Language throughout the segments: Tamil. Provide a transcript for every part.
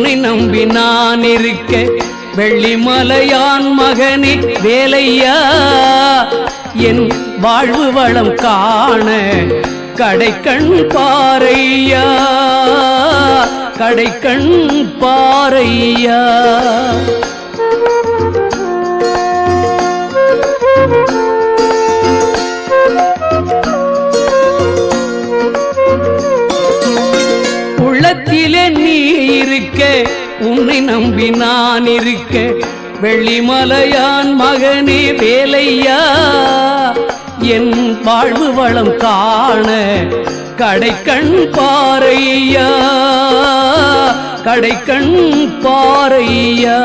உன்னை நம்பி நான் இருக்க வெள்ளிமலையான் மகனே வேலையா என் வாழ்வு வளம் காண கடைக்கண் பாரையா கடைக்கண் பாரையா உள்ளத்திலே நீ இருக்க உன்னை நம்பி நான் இருக்க வெள்ளிமலையான் மகனே வேலையா என் வாழ்வு வளம் காண கடைக்கண் பாரையா கடைக்கண் பாரையா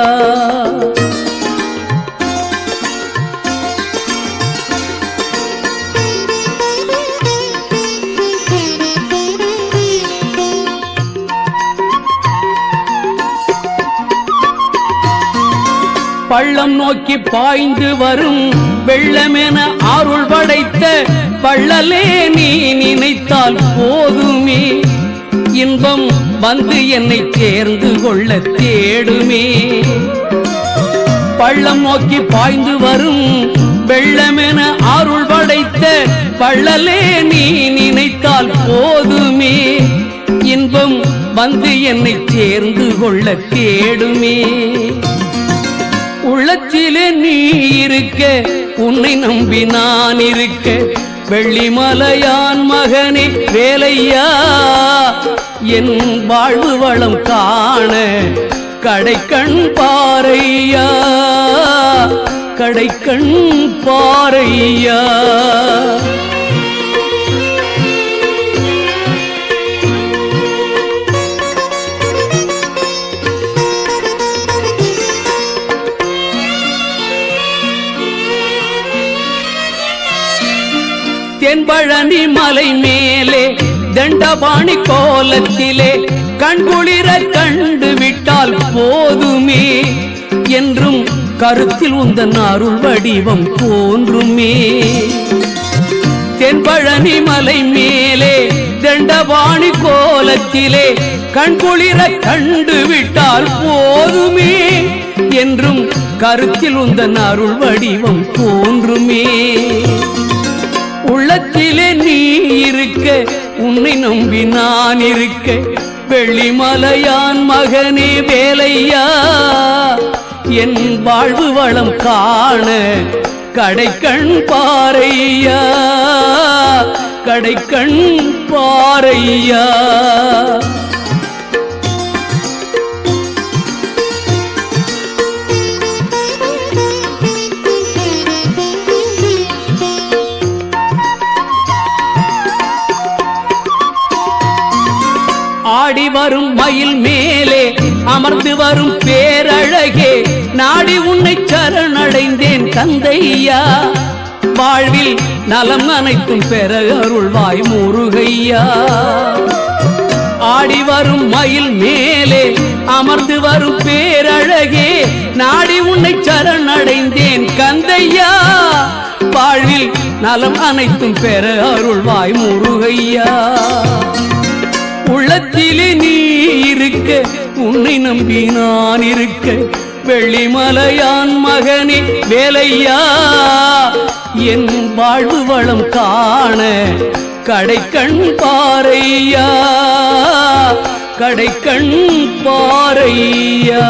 பள்ளம் நோக்கி பாய்ந்து வரும் வெள்ளமென அருள் படைத்த பள்ளலே நீ நினைத்தால் போதுமே இன்பம் வந்து என்னை சேர்ந்து கொள்ள தேடுமே பள்ளம் நோக்கி பாய்ந்து வரும் வெள்ளமென அருள் படைத்த பள்ளலே நீ நினைத்தால் போதுமே இன்பம் வந்து என்னை சேர்ந்து கொள்ள தேடுமே உள்ளத்திலே நீ இருக்க உன்னை நம்பி நான் இருக்க வெள்ளிமலையான் மகனே வேலையா என் வாழ்வு வளம் காண கடைக்கண் பாரையா கடைக்கண் பாரையா தென்பழனி மலை மேலே தண்டபாணி கோலத்திலே கண்குளிர கண்டு விட்டால் போதுமே என்றும் கருத்தில் உந்தன் அருள் வடிவம் தோன்றுமே தென்பழனி மலை மேலே தண்டபாணி கோலத்திலே கண்குளிர கண்டு விட்டால் போதுமே என்றும் கருத்தில் உந்தன் அருள் வடிவம் தோன்றுமே உள்ளத்திலே நீ இருக்க உன்னை நம்பி நான் இருக்க வெள்ளிமலையான் மகனே வேலையா என் வாழ்வு வளம் காண கடைக்கண் பாரையா கடைக்கண் பாரையா ஆடி வரும் மயில் மேலே அமர்ந்து வரும் பேரழகே நாடி உன்னை சரணடைந்தேன் தந்தையா வாழ்வில் நலம் அனைத்தும் பெற அருள்வாய் முருகையா ஆடி வரும் மயில் மேலே அமர்ந்து வரும் பேரழகே நாடி உன்னை சரணடைந்தேன் கந்தையா வாழ்வில் நலம் அனைத்தும் பெற அருள்வாய் முருகையா உள்ளத்திலே நீ இருக்க உன்னை நம்பி நான் இருக்க வெள்ளிமலையான் மகனே வேலையா என் வாழ்வு வளம் காண கடைக்கண் பாரையா கடைக்கண் பாரையா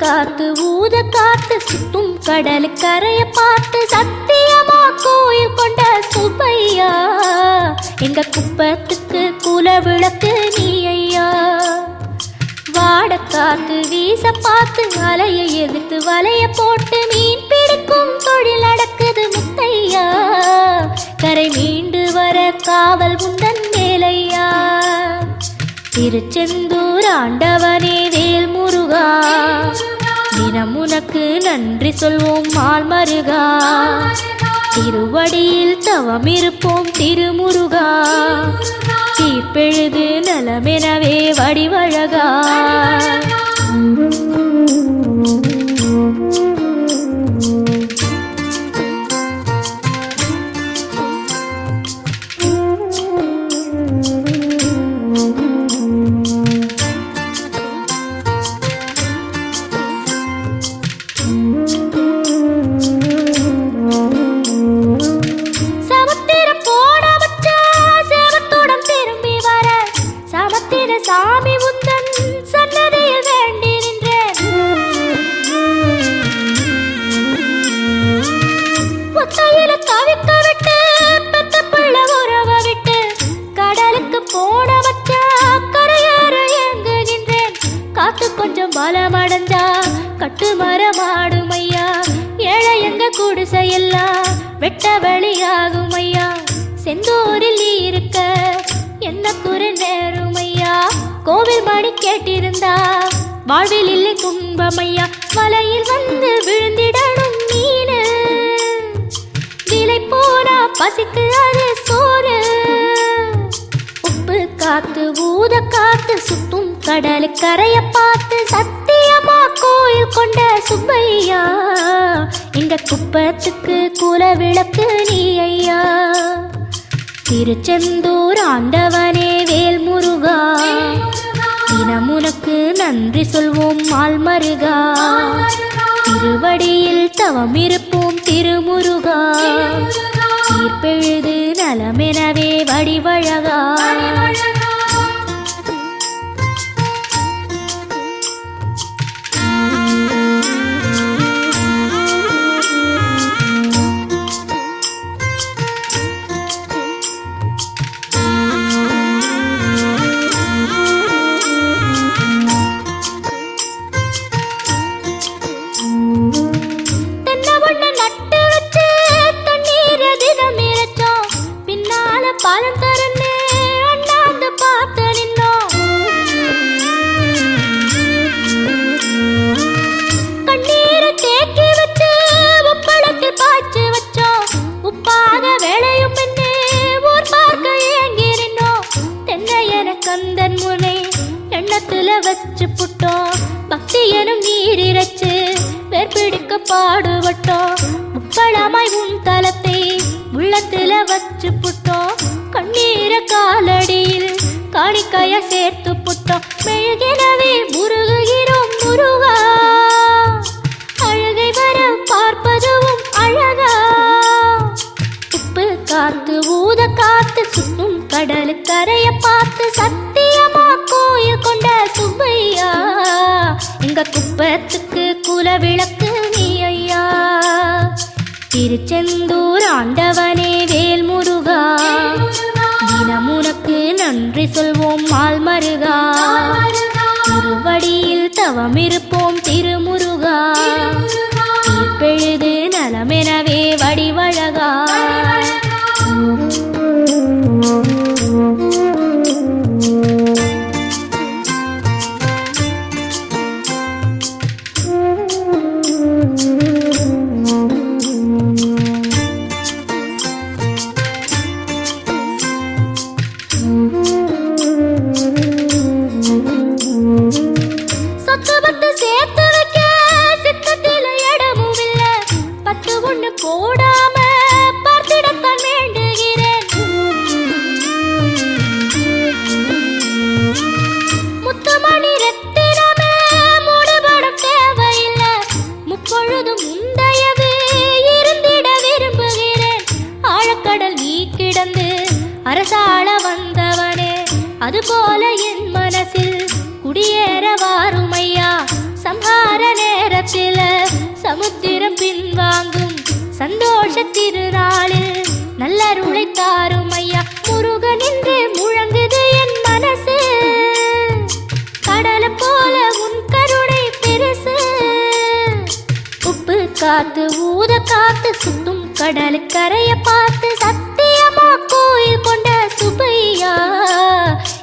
காத்து ஊத காத்து சுத்தும் கடல் கரைய பார்த்து சத்தியமா கோயில் கொண்ட எங்க குப்பத்துக்கு குல விளக்கு நீ ஐயா. வாட காத்து வீச பார்த்து அலையை எதிர்த்து வலைய போட்டு மீன் பிடிக்கும் தொழில் நடக்குது முத்தையா. கரை மீண்டு வர காவல் உந்தன் வேலையா. திருச்செந்தூர் ஆண்டவனே வேல் முருகா, தினம் உனக்கு நன்றி சொல்வோம் மால் மருகா. திருவடியில் தவம் இருப்போம் திருமுருகா, தீப்பெழுது நலமெனவே வடிவழகா. சாமி உந்தன் சன்னதியில் வேண்டி நின்றேன். ஒத்தையில தவிக்க விட்டு பெத்த பிள்ளை உறவ விட்டு கடலுக்கு போட வச்சா கரையேற ஏங்குகின்றேன். காத்து கொஞ்சம் பலமடைஞ்சா கட்டு மரமாடும் ஐயா. ஏழை எங்க குடிசையெல்லாம் வெட்ட வெளியாகும் ஐயா. செந்தூரில் நீ இருக்க என்ன குறை நேரும் ஐயா. கோவில் மணி கேட்டிருந்தா வாழ்வில் இல்லை துன்பமையா. வலையில் வந்து விழுந்திடணும் மீனு, விலை போனா பசிக்கு அது சோறு. உப்பு காத்து ஊத காத்து சுத்தும் கடலு கரைய பார்த்து சத்தியமா கோயில் கொண்ட சுப்பையா. எங்க குப்பத்துக்கு குல விளக்கு நீ ஐயா. திருச்செந்தூர் ஆண்டவனே வேல் முருகா, தினம் உனக்கு நன்றி சொல்வோம் மால் மருகா. திருவடியில் தவம் இருப்போம் திருமுருகா, தீர்ப்பெழுது நலமெனவே வடிவழகா. பாலம் தரன்னு அண்ணாந்து பார்த்து நின்னோம். கண்ணீரை தேக்கி வச்சு உப்பளத்தில் பாய்ச்சி வச்சோம். உப்பாக வேலையும் பின்னே ஊர் பார்க்க ஏங்கி நின்னோம். தென்னை என கந்தன் முனை எண்ணத்துல வச்சு புட்டோம். பக்தி எனும் நீர் இறைச்சு வேர்பிடிக்க பாடுபட்டோம். உப்பளமாய் உன் தலத்தை உள்ளத்துல வச்சு புட்டோம். கண்ணீர காலடியில் காணிக்கைய சேர்த்து புட்டோம். மெழுகினவே முருகுகிறோம் முருகா, அழகை வர பார்ப்பதுவும் அழகா. உப்பு காத்து ஊத காத்து சுத்தும் கடலு கரைய பார்த்து சத்தியமா கோயில் கொண்ட சுப்பையா. எங்க குப்பத்துக்கு குல விளக்கு நீ ஐயா. திருச்செந்தூர் ஆண்டவனே வேல் முருகா, தினம் உனக்கு நன்றி சொல்வோம் மால் மருகா. திருவடியில் தவம் இருப்போம் திருமுருகா, தீர்ப்பெழுது நலமெனவே வடிவழகா. போடாம பார்த்திடத்தான் வேண்டுகிறேன். முத்துமணி ரத்தினமே மூடுபடம் தேவையில்லை. முப்பொழுதும் முந்தையது இருந்திட விரும்புகிறேன். ஆழக்கடல் நீ கிடந்து அரசாள வந்தவனே, அதுபோல என் மனசில் குடியேற வாருமையா. சம்ஹார நேரத்தில சமுத்திரம் பின்வாங்கும் சந்தோஷ திருநாளில் நல்லருளை தாரும் ஐயா. முருகன் காத்து சுத்தும் கடலுக்கரைய பார்த்து சத்தியமா கோயில் கொண்ட சுப்பையா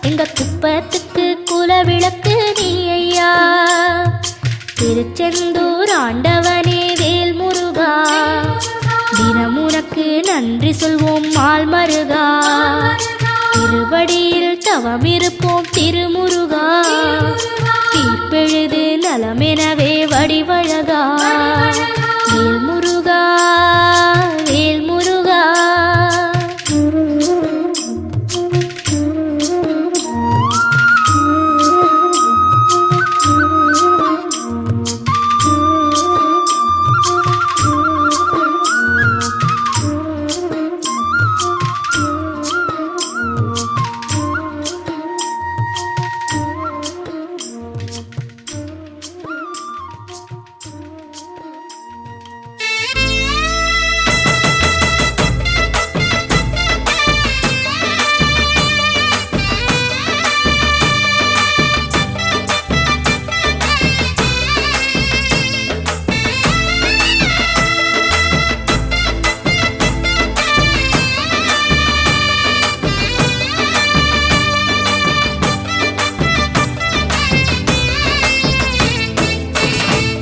எங்க குப்பத்துக்கு குலவிளக்கு நீ ஐயா. திருச்செந்தூர் ஆண்டவனே வேல் முருகா தினம் உனக்கு நன்றி சொல்வோம் மால் மருகா. திருவடியில் தவம் இருப்போம் திருமுருகா தீர்ப்பெழுது நலமெனவே வடிவழகா. வேல் முருகா வேல் முருகா.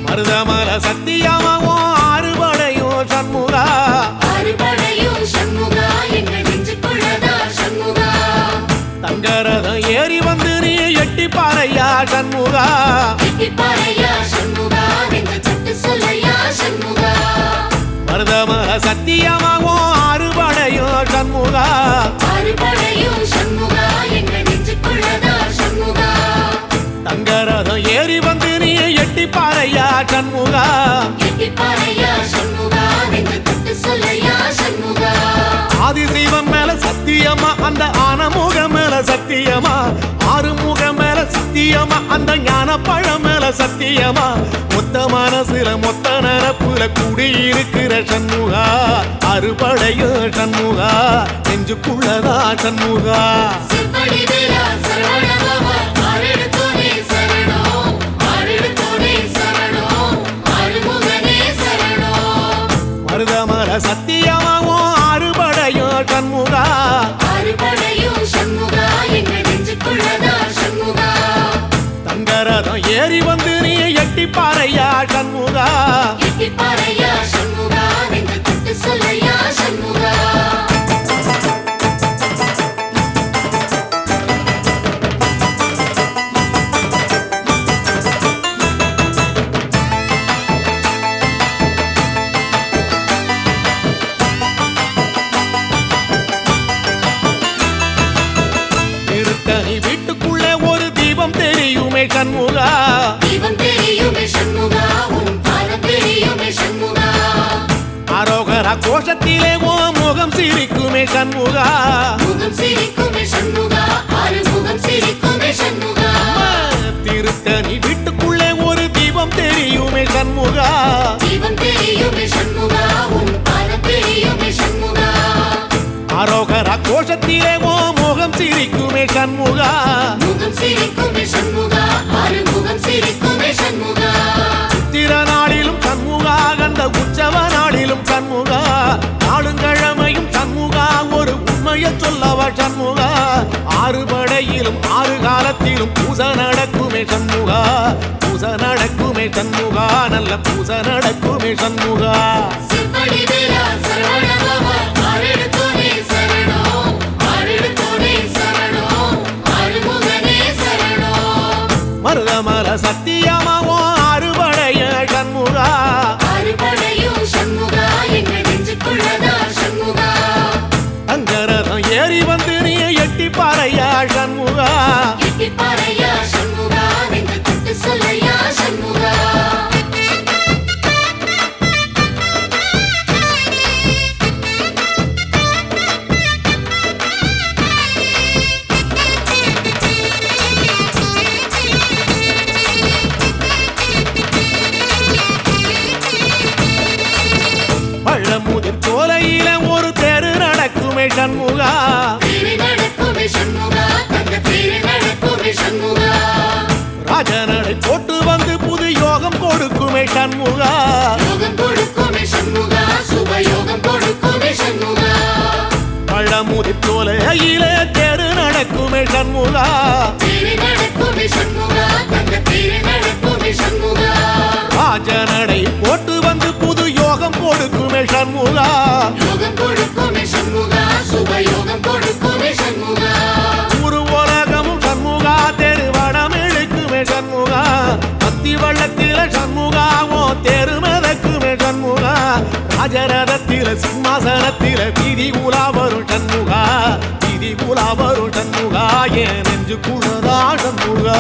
மருதமல சத்தியமாவோ ஆறுபடையோ சண்முகா. ஆறுபடையும் சண்முகா எங்க நெஞ்சுக்குள்ளதா சண்முகா. தங்கரதம் ஏறி வந்து நீ எட்டி பாறையா சண்முகா. எட்டிப்பாறையா சண்முகா நெஞ்ச தொட்டு சொல்லையா சண்முகா. மருதமல சத்தியமாவோ ஆறுபடையோ சண்முகா. ஆறுபடையும் சண்முகா எங்க நெஞ்சுக்குள்ளதா சண்முகா. தங்கரதம் ஏறி வந்து நீ எட்டி பாறையா சண்முகா. எட்டிப்பாறையா சண்முகா நெஞ்ச தொட்டு சொல்லையா சண்முகா. ஆதிசைவம் மேல சத்தியமா அந்த ஆனமுகம் மேல சத்தியமா. ஆறுமுகம் மேல சத்தியமா அந்த ஞான பழம் மேல சத்தியமா. மொத்த மனசுல மொத்த நரப்புல குடியிருக்கிற சண்முகா. அறுபடையோ சண்முகா நெஞ்சுக்குள்ளதா சண்முகா. செவ்வடி வேலா சரவணபவா ஆறெடுத்தோனே சரணம். ஆறெடுத்தோனே சரணம். ஆறுமுகனே சரணம். மருதமல சத்தியமாவோ ஆறுபடையோ சண்முகா. ஆறுபடையும் சண்முகா எங்க நெஞ்சுக்குள்ளதா சண்முகா. தங்கரதம் ஏறி வந்து நீ எட்டி பாறையா சண்முகா. எட்டிப்பாறையா சண்முகா நெஞ்ச தொட்டு சொல்லையா சண்முகா. திருத்தணி வீட்டுக்குள்ளே ஒரு தீபம் தெரியுமே சண்முகா. தீபம் தெரியுமே சண்முகா உன் பாதம் தெரியுமே சண்முகா. அரோகரா கோஷத்திலே ஓ முகம் சிரிக்குமே சண்முகா. முகம் சிரிக்குமே சண்முகா. ஆறுமுகம் சிரிக்குமே சண்முகா. திருத்தணி வீட்டுக்குள்ளே ஒரு தீபம் தெரியுமே சண்முகா. தீபம் தெரியுமே சண்முகா உன் பாதம் தெரியுமே சண்முகா. அரோகரா கோஷத்திலே ஓ முகம் சிரிக்குமே சண்முகா. முகம் சிரிக்குமே சண்முகா. ஆறுமுகம் சிரிக்குமே சண்முகா. சித்திர நாளிலும் சண்முகா கந்த உற்சவ நாளிலும் சண்முகா. நாடுங்கிழமையும் சண்முகா ஒரு உண்மையை சொல்லவா சண்முகா. ஆறுபடையிலும் ஆறு காலத்திலும் பூச நடக்குமே சண்முகா. பூச நடக்குமே சண்முகா நல்ல பூச நடக்குமே சண்முகா. செவ்வடி வேலா சரவணபவா ஆறெடுத்தோனே சரணம். ஆறெடுத்தோனே சரணம். ஆறுமுகனே சரணம். மருதமல சத்தியமாவோ ஆறுபடைய சண்முகா. ஆறுபடையும் சண்முகா எங்க நெஞ்சுக்குள்ளதா சண்முகா. தங்கரதம் ஏறி வந்து நீ எட்டி பாறையா சண்முகா. எட்டிப்பாறையா சண்முகா நெஞ்ச தொட்டு சொல்லையா சண்முகா. பழமுதிர் சோலையில ஒரு தெரு நடக்குமே சண்முகா. தேரு நடக்குமே சண்முகா. தங்க தேரு நடக்குமே சண்முகா. ராஜனடை போட்டு வந்து புது யோகம் கொடுக்குமே சண்முகா. யோகம் கொடுக்குமே சண்முகா. பழமுதிர்ச்சோலையிலே தேரு நடக்குமே சண்முகா தேரு நடக்குமே சண்முகா தங்க தேரு நடக்குமே சண்முகா ராஜநடை போட்டு வந்து புது யோகம் கொடுக்குமே சண்முகா யோகம் கொடுக்குமே சண்முகா சுபயோகம் கொடுக்குமே சண்முகா ஒரு உலகமும் சண்முகா தெருவடம் இழுக்குமே சண்முகா அத்தி வள்ளத்தில சண்முகாவோ தெரு மிதக்குமே சண்முகா ராஜரதத்தில சிம்மாசனத்தில வீதி உலா வரும் சண்முகா வீதி உலா வரும் சண்முகா என் நெஞ்சுக்குள்ளதா சண்முகா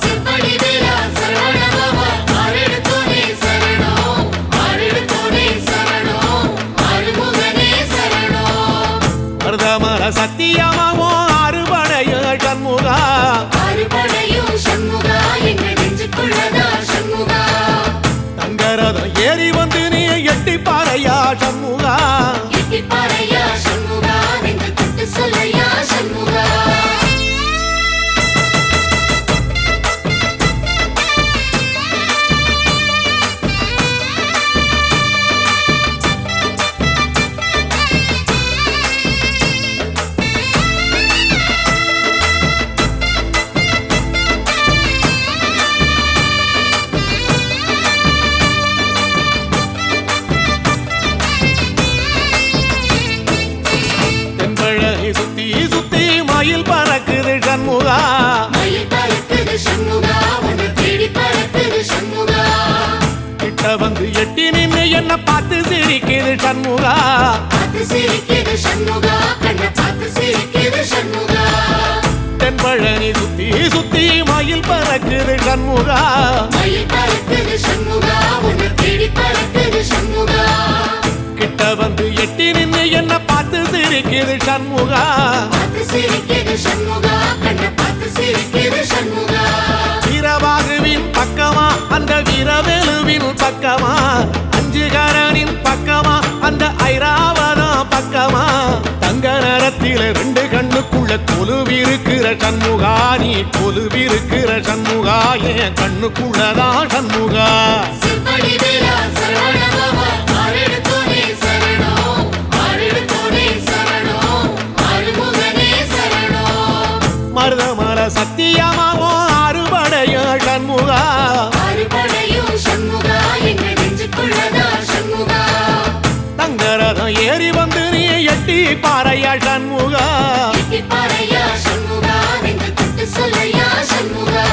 செம்படி வேலா சரவணபவா ஆரெடுத்தோனே சரணம் ஆரெடுத்தோனே சரணம் ஆறுமுகனே சரணம் மருதமர சத்தியமாவோ அறுபடைய சண்முகா ஆறுபடையும் சண்முகா எங்க நெஞ்சுக்குள்ளதா சண்முகா தங்கரதம் ஏறி வந்து நீ எட்டி பாறையா சண்முகா எட்டிப்பாறையா சண்முகா நெஞ்சு தொட்டு சொல்லையா சண்முகா தென்பழகி சுத்தி சுத்தி மயில் பறக்குது சண்முகா மயில் பறக்குது சண்முகா உன்னை தேடி பறக்குது சண்முகா கிட்ட வந்து எட்டி நின்னு என்ன பார்த்து சிரிக்குது சண்முகா பார்த்து சிரிக்குது சண்முகா கண்ணை பார்த்து சிரிக்குது சண்முகா தென்பழனி சுத்தி சுத்தி மயில் பறக்குது சண்முகா மயில் பறக்குது சண்முகா உன்னை தேடி பறக்குது சண்முகா கிட்ட வந்து எட்டி நின்னு என்ன பார்த்து சிரிக்குது சண்முகா பார்த்து சிரிக்குது சண்முகா கண்ணை பார்த்து சிரிக்குது சண்முகா வீரபாகுவின் பக்கமா அந்த வீரவேலுவின் பக்கமா அஞ்சுகரனின் பக்கமா அந்த ஐராவதம் பக்கமா தங்க நேரத்தில ரெண்டு கண்ணுக்குள்ள கொலுவிருக்கிற சண்முகா நீ கொலுவிருக்கிற சண்முகா என் கண்ணுக்குள்ளதான் சண்முகா செம்படி வேலா சரவணபவா ஆரெடுத்தோனே சரணம் ஆரெடுத்தோனே சரணம் ஆறுமுகனே சரணம் மருதமர சத்தியமாவோ அறுபடைய சண்முகா ஆறுபடையும் சண்முகா எங்க நெஞ்சுக்குள்ளதா சண்முகா தங்கரதம் ஏறி வந்து நீ எட்டி பாறையா சண்முகா எட்டிப்பாறையா சண்முகா நெஞ்சு தொட்டு சொல்லையா சண்முகா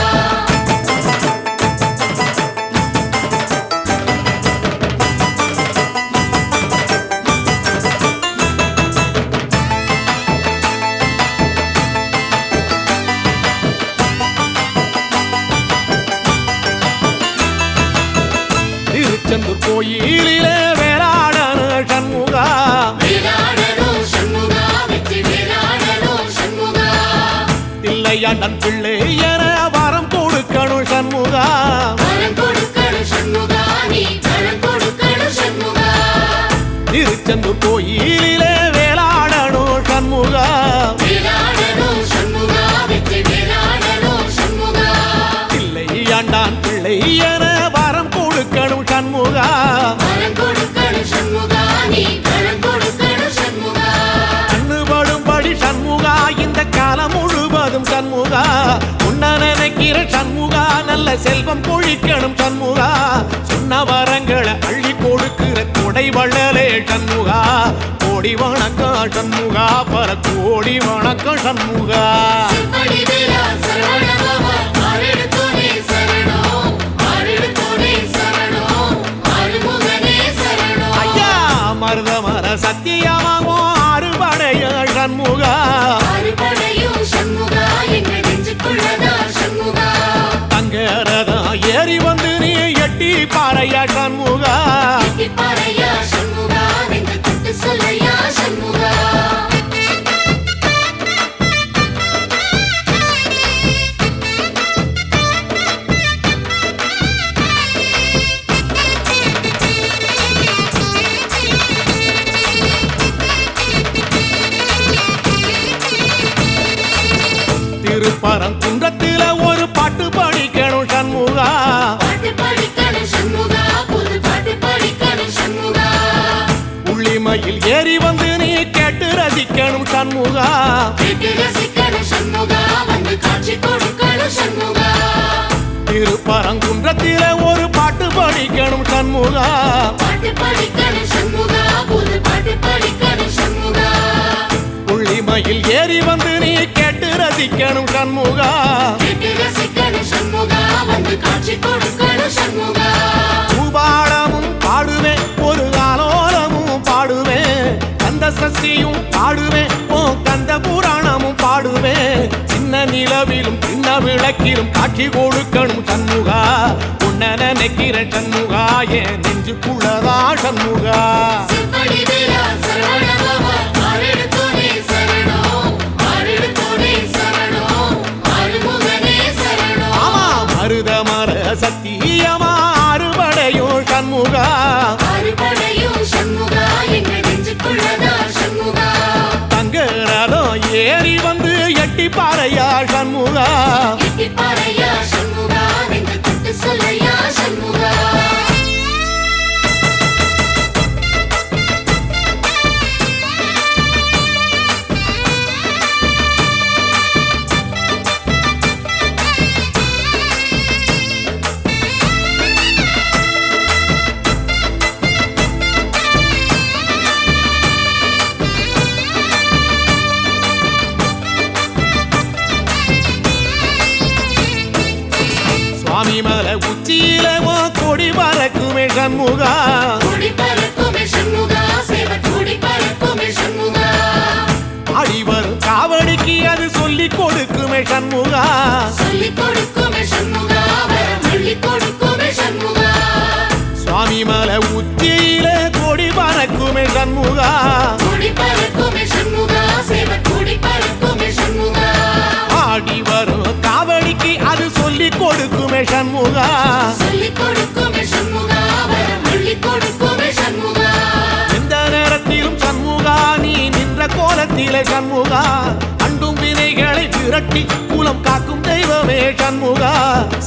திருச்செந்தூர் கோயிலிலே வேளாடன சண்முகா வேலாடணும் சண்முகா வெற்றி வேலாடணும் சண்முகா தில்லையாண்டன் பிள்ளை என வரம் கொடுக்கணும் சண்முகா வரம் கொடுக்கணும் சண்முகா நீ வரம் கொடுக்கணும் சண்முகா திருச்செந்தூர் கோயிலிலே வேளாடணும் சண்முகா வேலாடணும் சண்முகா வெற்றி வேலாடணும் சண்முகா தில்லையாண்டான் பிள்ளை என வரம் கொடுக்கணும் சண்முகா வரம் கொடுக்கணும் சண்முகா நீ வரம் கொடுக்கணும் சண்முகா கண்ணுபடும்படி சண்முகா இந்த காலம் முழுவதும் சண்முகா உன்ன நினைக்கிற சண்முகா நல்ல செல்வம் கொழிக்கணும் சண்முகா சொன்ன வரங்களை அள்ளி கொடுக்கிற கொடை வள்ளலே சண்முகா கோடி வணக்கம் சண்முகா பல கோடி வணக்கம் சண்முகா செம்படி வேலா சரவணபவா ஆரெடுத்தோனே சரணம் ஆரெடுத்தோனே சரணம் ஆறுமுகனே சரணம் ஐயா மருதமர சத்தியமாவோ அறுபடைய சண்முகா ஆறுபடையும் சண்முகா எங்க நெஞ்சுக்குள்ளதா சண்முகா தங்கரதம் ஏறி வந்து நீ எட்டி பாறையா சண்முகா எட்டிப்பாறையா சண்முகா நெஞ்சு தொட்டு சொல்லையா சண்முகா திருப்பரங்குன்றத்தில ஒரு பாட்டு படிக்கணும் சண்முகா பாட்டு படிக்கணும் சண்முகா புது பாட்டு படிக்கணும் சண்முகா உள்ளிமையில் ஏறி வந்து நீ கேட்டு ரசிக்க படிக்கணும் சண்முகா கேட்டு ரசிக்கணும் சண்முகா வந்து காட்சி கொடுக்கணும் சண்முகா திருப்பரங்குன்றத்தில ஒரு பாட்டு படிக்கணும் சண்முகா பாட்டு படிக்கணும் சண்முகா புது பாட்டு படிக்கணும் சண்முகா புள்ளிமயில் ஏறி வந்து நீ கேட்டு ரசிக்கணும் சண்முகா கேட்டு ரசிக்கணும் சண்முகா வந்து காட்சி கொடுக்கணும் சண்முகா பூபாடமும் பாடுவேன் ஒரு ஆலோலமும் பாடுவேன் கந்த சஷ்டியும் பாடுவேன் ஓ கந்த புராணமும் பாடுவேன் சின்ன நிலவிலும் சின்ன விளக்கிலும் காட்சி கொடுக்கணும் சண்முகா உன்ன நினைக்கிற சண்முகா என் நெஞ்சுக்குள்ளதா சண்முகா செம்படி வீரா சரவணபவா ஆரெடுத்தோனே சரணம் ஆரெடுத்தோனே சரணம் ஆறுமுகனே சரணம் ஆமா மருத மர சத்தியமா அறுபடையும் சண்முகா ஆறுபடையும் சண்முகா எங்க நெஞ்சுக்குள்ளதா சண்முகா தங்க ரதம் ஏறி வந்து எட்டி பாறையா சண்முகா எட்டிப்பாறையா சண்முகா நெஞ்சு தொட்டு சொல்லையா சண்முகா சுவாமி மலை உச்சியில உன் கொடி பறக்குமே சண்முகா கூடி பறக்குமே சண்முகா சேவ கூடி பறக்குமே சண்முகா ஆடி வரும் காவடிக்கு அது சொல்லி கொடுக்குமே சண்முகா சொல்லிக் கொடுக்குமே சண்முகா வரம் அள்ளிக் கொடுக்குமே சண்முகா சுவாமி மலை உச்சியில கொடி பறக்குமே சண்முகா கூடி பறக்குமே சண்முகா சேவ கூடி பறக்குமே சண்முகா ஆடி வரும் காவடிக்கு அது சொல்லி கொடுக்குமே சண்முகா சொல்லிக் கொடுக்குமே சண்முகா வரம் அள்ளிக் கொடுக்குமே சண்முகா எந்த நேரத்திலும் சண்முகா நீ நின்ற கோலத்திலே சண்முகா அண்டும் வினைகளை விரட்டி குலம் காக்கும் தெய்வமே சண்முகா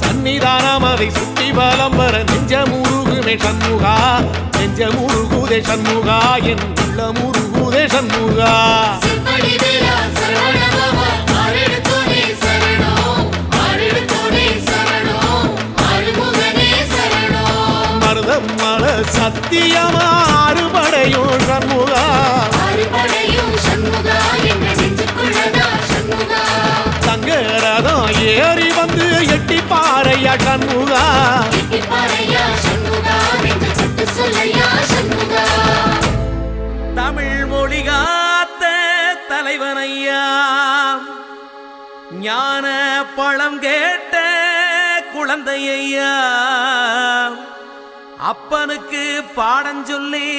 சன்னிதானம் அதை சுற்றி பலம் வர நெஞ்ச முருகுமே சண்முகா நெஞ்ச முருகுதே சண்முகா என் உள்ள முருகுதே சண்முகா செம்படி வீரா சரவணபவா ஆரெடுத்தோனே சரணம் ஆரெடுத்தோனே சரணம் ஆறுமுகனே சரணம் மருதம் மல சத்தியமா அறுபடையும் சண்முகா ஆறுபடையும் சண்முகா எங்க நெஞ்சுக்குள்ளதா சண்முகா தங்க ரதம் ஏறி வந்து எட்டி பாறையா சண்முகா எட்டிப்பாறையா சண்முகா நெஞ்சு தொட்டு சொல்லையா சண்முகா தமிழ் மொழி காத்த தலைவனையா ஞான பழம் கேட்ட குழந்தையா அப்பனுக்கு பாடம் சொல்லி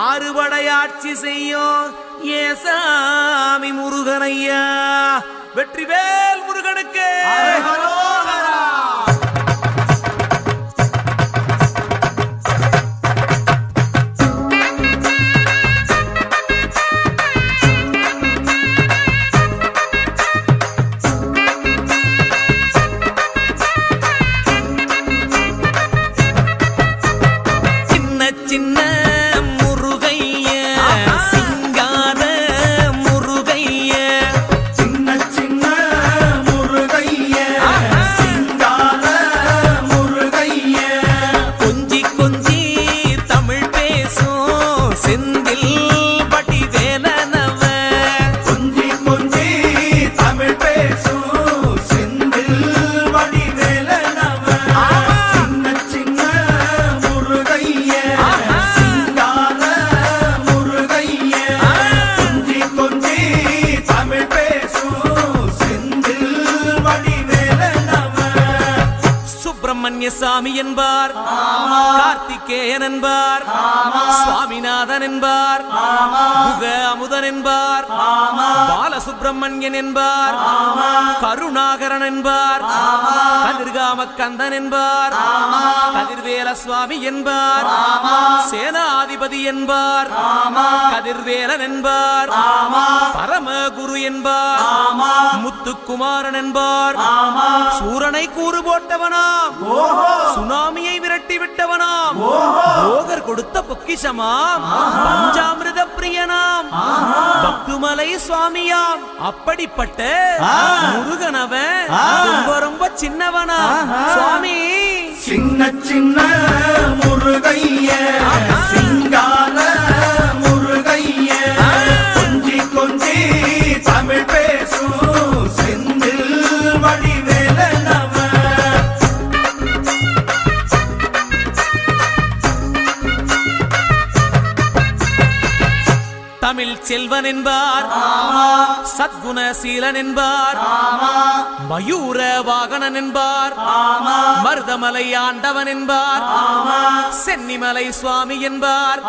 ஆறுபடையாட்சி செய்யும் ஏசாமி முருகனையா வெற்றிவேல் முருகனுக்கு சின்ன சின்ன முருகைய சிங்கார முருகைய சின்ன சின்ன முருகைய சிங்கார முருகைய கொஞ்சி கொஞ்சி தமிழ் பேசும் செந்தில் பட்டி வேலனவ கொஞ்சி கொஞ்சி தமிழ் பேசும் செந்தில் வடிவேலனவ சின்ன சின்ன முருகைய சிங்கார முருகைய கொஞ்சி கொஞ்சி தமிழ் பேசும் செந்தில் வடிவேலனவ சுப்பிரமணிய சாமி என்பார் கார்த்திகேயன் என்பார் சுவாமிநாதன் என்பார் முக அமுதன் என்பார் பாலசுப்பிரமணியன் என்பார் கருணாகரன் என்பார் கதிர்காம கந்தன் என்பார் கதிர்வேல சுவாமி என்பார் சேனாதிபதி என்பார் கதிர்வேலன் என்பார் பரமகுரு என்பார் முத்து முத்துக்குமாரன் என்பார் சூரனை கூறு போட்டவனாம் சுனாமியை விரட்டி விட்டவனாம் போகர் கொடுத்த பொக்கிஷமாம் பஞ்சாமிர்த பிரியனாம் பக்துமலை சுவாமியாம் அப்படிப்பட்ட முருகனவன் ரொம்ப ரொம்ப சின்னவனா சுவாமி சின்ன சின்ன முருகைய சிங்கார முருகைய கொஞ்சி கொஞ்சி தமிழ் பேசும் செந்தில் வடிவேலனவ தமிழ் செல்வன் என்பார் சத்குணசீலன் என்பார் மயூர வாகனன் என்பார் மருதமலை ஆண்டவன் என்பார் சென்னிமலை சுவாமி என்பார்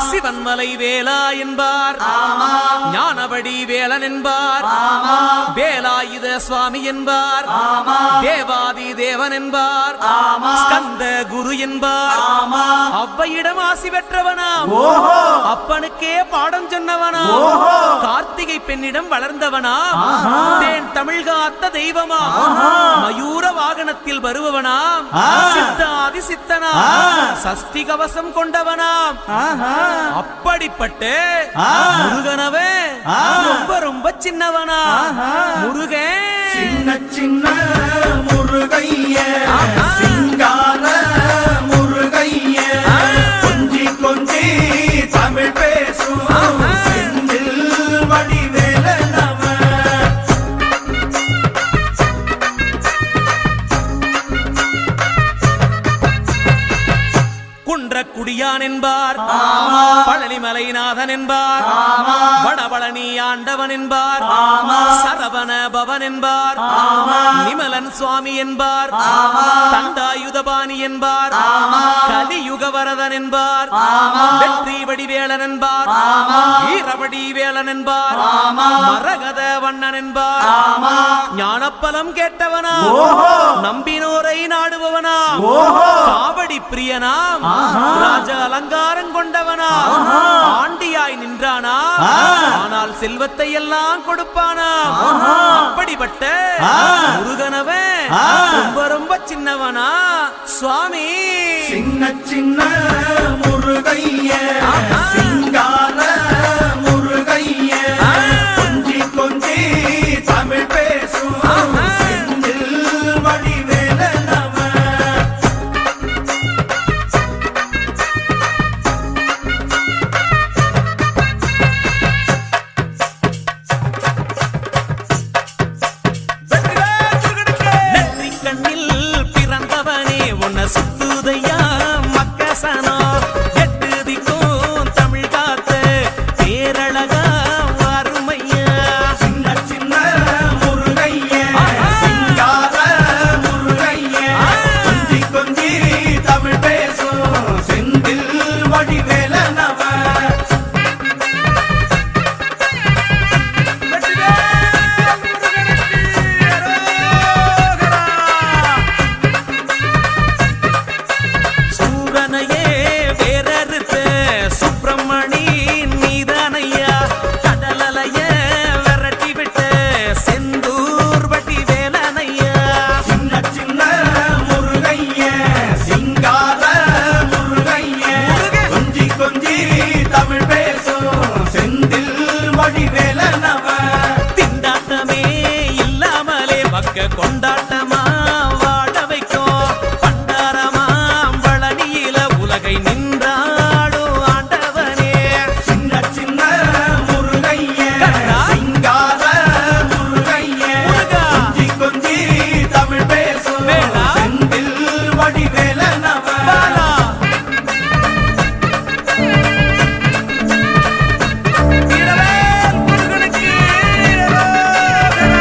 சிவன்மலை வேலா என்பார் ஞானவடி வேலன் என்பார் வேலாயுத சுவாமி என்பார் தேவாதி தேவன் என்பார் ஸ்கந்த குரு என்பார் அவ்வையிடம் ஆசி பெற்றவனாம் அப்பனுக்கே பாடம் சொன்னவனா கார்த்திகை பெண்ணிடம் வளர்ந்தவனா தேன் தமிழ் காத்த தெய்வமா மயூர வாகனத்தில் வருபவனாம் சித்தாதி சித்தனா சஷ்டி கவசம் கொண்டவனாம் அப்படிப்பட்ட முருகனவே ரொம்ப ரொம்ப சின்னவனா முருகன் சின்ன சின்ன முருகைய சிங்கார முருகைய கொஞ்சி கொஞ்சி தமிழ் பேசும் செந்தில் வடிவேலனவ குன்றக்குடியான் என்பார் பழனிமலைநாதன் என்பார் வடபழனி ஆண்டவன் என்பார் சரவண பவன் என்பார் நிமலன் சுவாமி என்பார் தண்டாயுதபாணி என்பார் கலியுக வரதன் என்பார் வெற்றி வடிவேலன் என்பார் வீரவடி வேலன் என்பார் மரகத வண்ணன் என்பார் ஞானப்பலம் கேட்டவனா நம்பினோரை நாடுபவனா காவடி பிரியனாம் ராஜ அலங்காரம் கொண்டவனா ஆண்டியாய் நின்றானா ஆனால் செல்வத்தை எல்லாம் கொடுப்பானா அப்படிப்பட்ட முருகனவன் ரொம்ப ரொம்ப சின்னவனா சுவாமி சின்ன சின்ன முருகைய சிங்கார முருகைய கொஞ்சி கொஞ்சி தமிழ் பேசும் செந்தில் வடிவேலனவ நெற்றி கண்ணில் பிறந்தவனே உன்னை சுத்துதையா மக்கசனா எட்டு திக்கும் தமிழ் காத்த பேரழகா அருமையா சின்ன சின்ன முருகைய சிங்கார முருகைய கொஞ்சி கொஞ்சி தமிழ் பேசும் செந்தில் வடிவேலனவ சூரனையே வேறறுத்த சுப்பிரமணி நீதானையா கடலலைய விரட்டி விட்ட செந்தூர் வட்டி வேலனையா சின்ன சின்ன முருகைய சிங்கார முருகைய கொஞ்சி கொஞ்சி தமிழ் பேசும் செந்தில் வடிவேலனவ திண்டாட்டமே இல்லாமலே மக்க கொண்டாட்டமா வாழ வைக்கும் பண்டாரமா பழனியில உலகை நின்றாடும் ஆண்டவனே சின்ன சின்ன முருகைய கண்ணா. சிங்கார முருகைய முருகா. கொஞ்சி கொஞ்சி தமிழ் பேசும் வேலா. செந்தில் வடிவேலனவ பாலா. வீரவேல் முருகனுக்கு வீரரோகரா.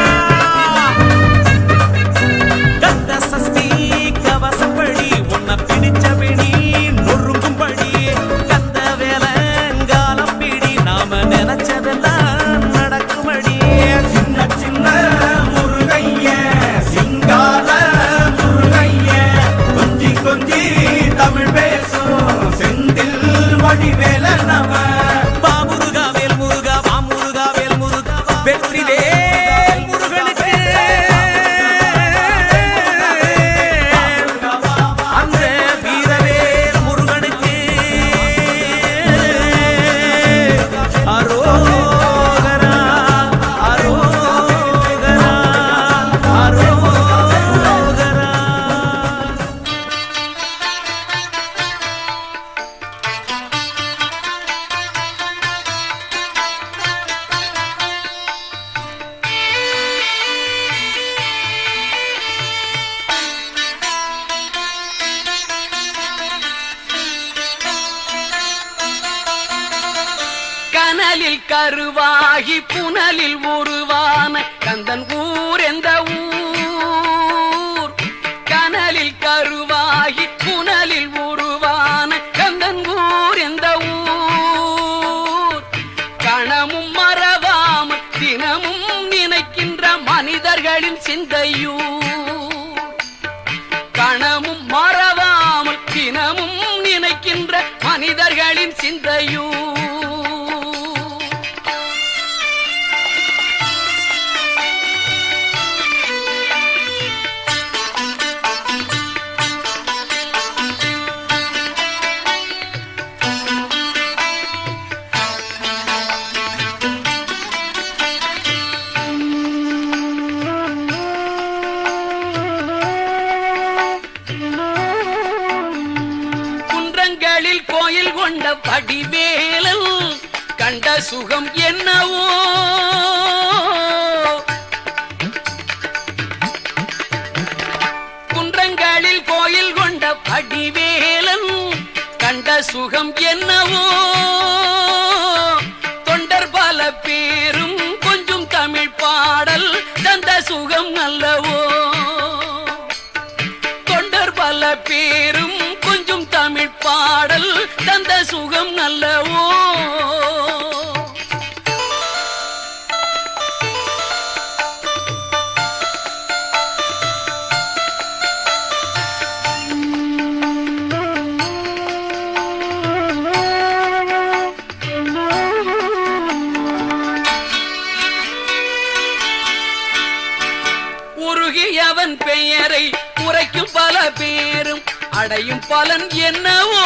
கருவாகி புனலில் உருவான கந்தன் ஊர் எந்த ஊர்? கனலில் கருவாகி புனலில் உருவான கந்தன் ஊர் எந்த ஊர்? கணமும் மறவாமல் தினமும் நினைக்கின்ற மனிதர்களின் சிந்தையூர். கணமும் மறவாமல் தினமும் நினைக்கின்ற மனிதர்களின் சிந்தையூர். கோயில் கொண்ட படிவேலல் கண்ட சுகம் என்னவோ? குன்றங்களில் கோயில் கொண்ட படிவேலன் கண்ட சுகம் என்னவோ? தொண்டர் பல பேரும் கொஞ்சம் தமிழ் பாடல் தந்த சுகம் அல்லவோ? தொண்டர் பல பேரும் கொஞ்சம் தமிழ் பாடல் தந்த சுகம் நல்லவோ? உருகியவன் பெயரை உரைக்கும் பல பேரும் அடையும் பலன் என்னவோ?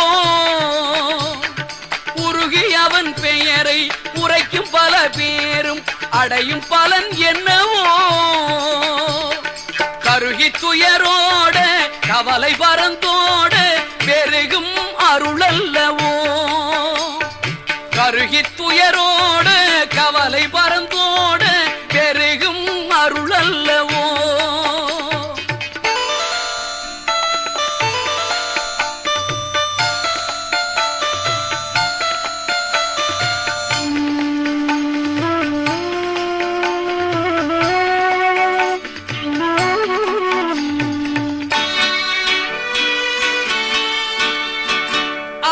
உருகியவன் பெயரை உரைக்கும் பல பேரும் அடையும் பலன் என்னவோ? கருகி துயரோட கவலை பரந்தோட பெருகும் அருளல்லவோ? கருகி துயரோட கவலை பரந்தோட பெருகும் அருளல்லவோ?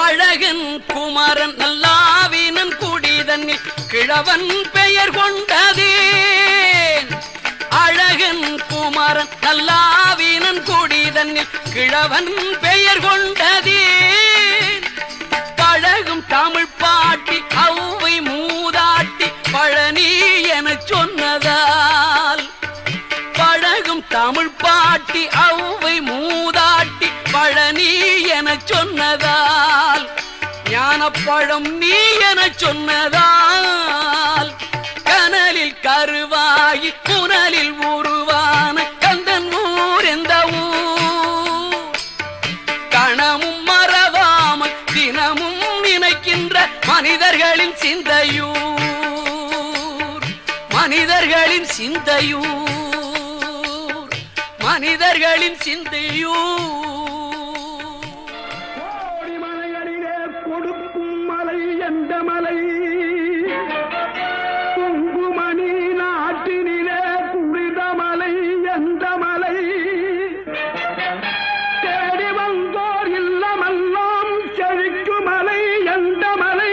அழகன் குமரன் நல்லாவினன் குடிதன்னில் கிழவன் பெயர் கொண்டதேன். அழகன் குமரன் நல்லாவினன் குடிதன்னில் கிழவன் பெயர் கொண்டதேன். பழகும் தமிழ் பாட்டி அவ்வை மூதாட்டி பழனி எனச் சொன்னதால். பழகும் தமிழ் பாட்டி அவ்வை மூதாட்டி பழனி எனச் சொன்னதால். ஞானப்பழம் நீ எனச் சொன்னதால். கனலில் கருவாகி புனலில் உருவான கந்தன் ஊர் எந்த ஊர்? கணமும் மறவாமல் தினமும் நினைக்கின்ற மனிதர்களின் சிந்தையூர். மனிதர்களின் சிந்தையூர். மனிதர்களின் சிந்தையூர். கொடுக்கும் மலை எந்த மலை? குங்குமணி நாட்டினிலே குறித மலை எந்த மலை? தேடி வந்தோர் இல்லமெல்லாம் செழிக்கும் மலை எந்த மலை?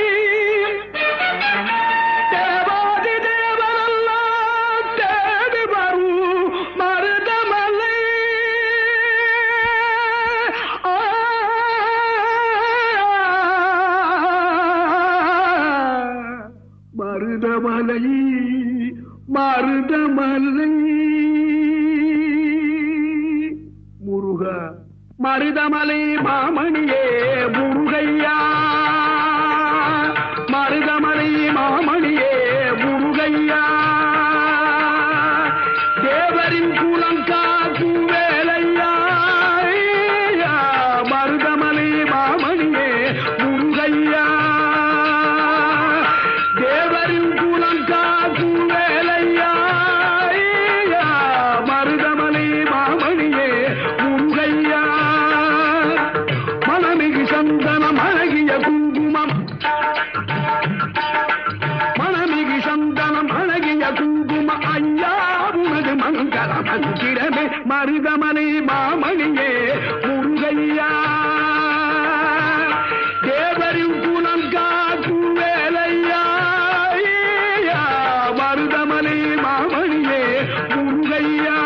தேவாதி தேவரெல்லாம் தேடி வரும் மருதமலை. மருதமலை மருதமலை முருகா மருதமலை மாமணியே முருகையா. மருதமலை மாமணியே முருகையா. தேவரின் குலம் காக்கும் வேலையா. மருதமலை மாமணியே முருகையா. தேவரின் குலம் காக்கும் வேலையா. மருதமலை மாமணியே முருகையா. மனமிகு சந்தனம் அழகிய குங்குமம். மனமிகு மனம் அழகிய குங்கும ஐயா உனது மங்கள மந்திரமே மருதமனை மாமணியே முருகையா தேவரின் குலம் காக்கும் வேலையா மருதமனை மாமணியே முருகையா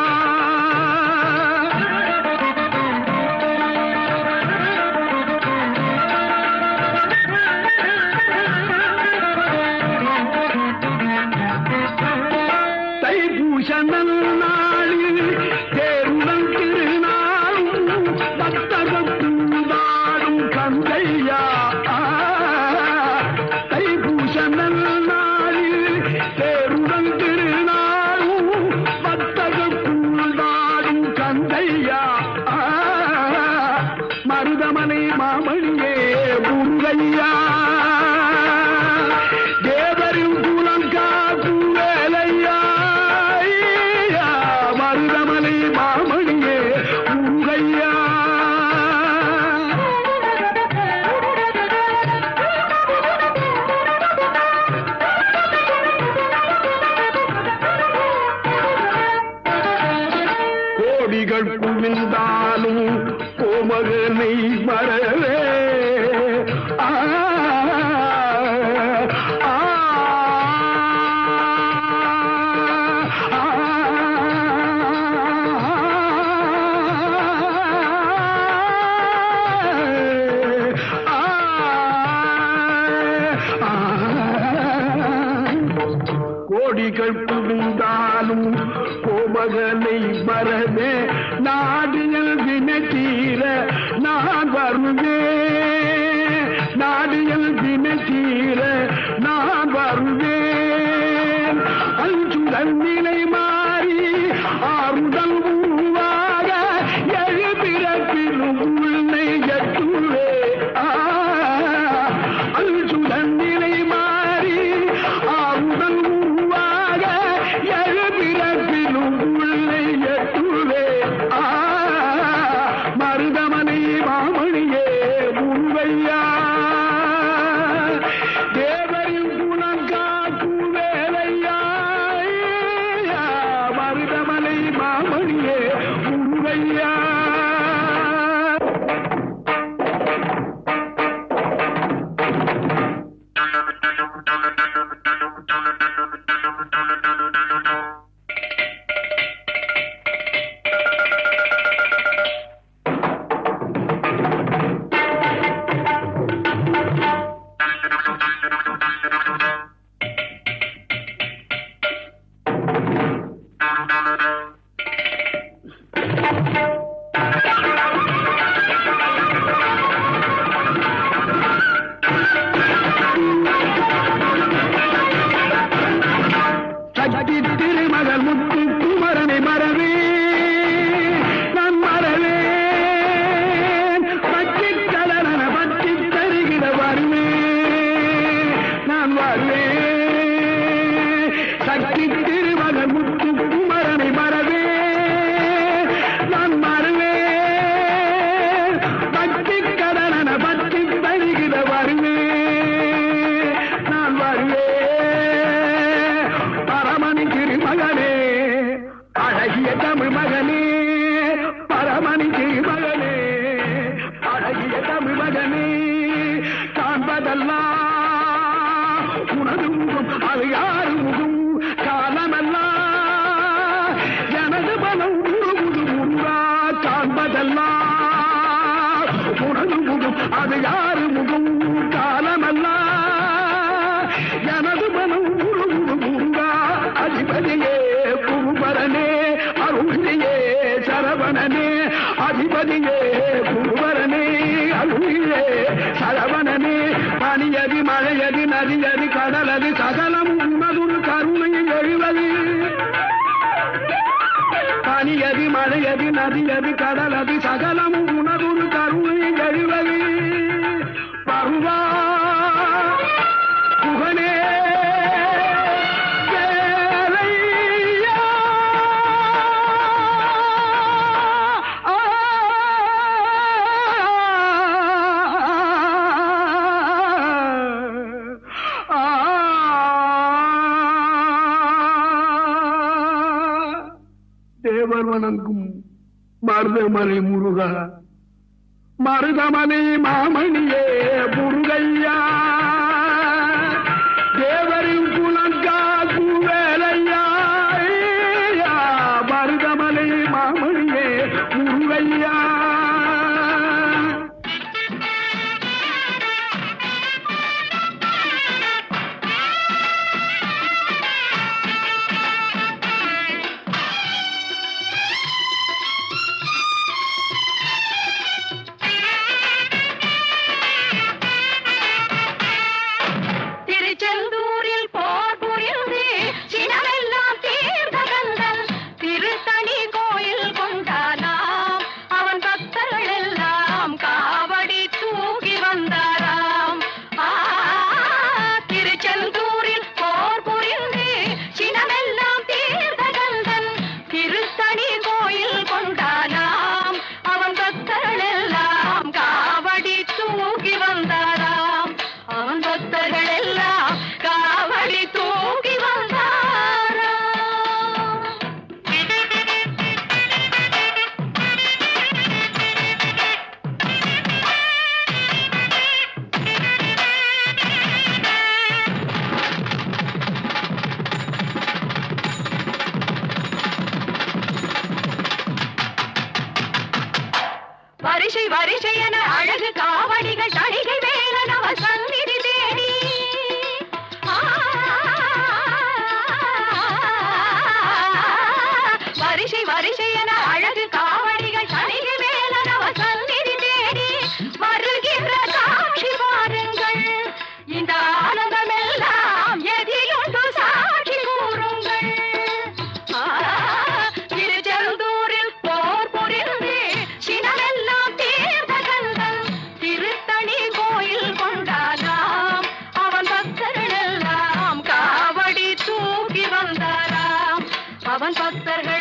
தைப்பூசனல் நாளில் தேருடன் திருநாளும் பக்தகூடாடும் கந்தையா தைப்பூசனல் நாளில் தேருடன் திருநாளும் பக்தகூடாடும் கந்தையா மருதமனை மாமணியே முருகையா தேவரின் குலம் காக்கும் வேலையா மருதமலை மாமணியே முருகையா கோடிகள் குவிந்தாலும் கோமகனை மறவே கோடிகள் புகுந்தாலும் கோமகனை மறவே நாடியல் வினத்தீர நான் வருவேன் நாடியல் வினத்தீர நான் வருவேன் அஞ்சுடன் நிலை மாறி ஆறுதல் உருவாக எழுபிறப்பிலும் உன்னை எட்டுவே அஞ்சுடன் நிலை மாறி ஆறுதல் உருவாக எழுபிறப்பிலும் உன்னை எட்டுவே மருதமனை மாமணியே முருகையா தேவரின் குணம் காக்கும் வேலையா மருதமலை மாமணியே முருகையா சக்தி திருமகள் முத்து குமரனை மறவே நான் மறவேன் பற்றி கடலன பற்றி தருகிற வருவேன் நான் வருவேன் சக்தி திருமகள் முத்து குமரனை மறவே நான் மறவேன் பற்றி கடலன பற்றி தருகிற வருவேன் நான் வருவேன் பரமணி திருமகனே அழகிய தமிழ் மகனே பரமணி திருமகனே அழகிய தமிழ் மகனே காண்பதெல்லாம் உனது முகம் அது யாரு முகம் காலமெல்லாம் எனது மனம் உருகுது முருகா காண்பதெல்லாம் உனது முகம் அது யாரு முகம் காலமெல்லாம் எனது மனம் உருகுது முருகா அதிபதியே குருபரனே அருளியே சரவணனே அதிபதியே குருபரனே அருளியே சரவணனே பனியதி மழையதி நதியதி கடலது சகலம் உனதுரு கருணை எழுவது பனியதி மழையதி நதியதி கடலது சகலம் உனதுரு கருணை எழுவது பருவா புகனே தேவர் வணங்கும் மருதமலை முருகா, மருதமலை மாமணியே முருகையா, தேவரின் குலங்காக்கு வேலையா, மருதமலை மாமணியே முருகையா. திருச்செந்தூரில் போர் புரிந்து சினமெல்லாம் தீர்த்த கந்தன் திருத்தணி கோயில் கொண்டானாம். அவன் பக்தர்கள் எல்லாம் காவடி தூக்கி வந்தாராம். திருச்செந்தூரில் போர் புரிந்து சினமெல்லாம் தீர்த்த கந்தன் திருத்தணி கோயில் கொண்டானாம். அவன் பக்தர்கள் எல்லாம் காவடி தூக்கி வந்தாராம். அவன் பக்தர்கள் எல்லாம் காவடி தூக்கி வந்தாராம். வரிசை வரிசை என அழகு காவடிகள் தணிகை வேலன் அவர் சந்நிதி தேடி வரிசை வரிசை என அழகு காவடிகள் தணிகை வேலன் அவர் சந்நிதி தேடி வருகின்ற காட்சி பாருங்கள். இந்த ஆனந்தம் எல்லாம் எதிலுண்டு சாட்சி கூறுங்கள். திருச்செந்தூரில் போர் புரிந்து சினமெல்லாம் தீர்த்த கந்தன் திருத்தணி கோயில் கொண்டானாம். அவன் பக்தர்கள் எல்லாம் காவடி தூக்கி வந்தாராம். அவன் பக்தர்கள்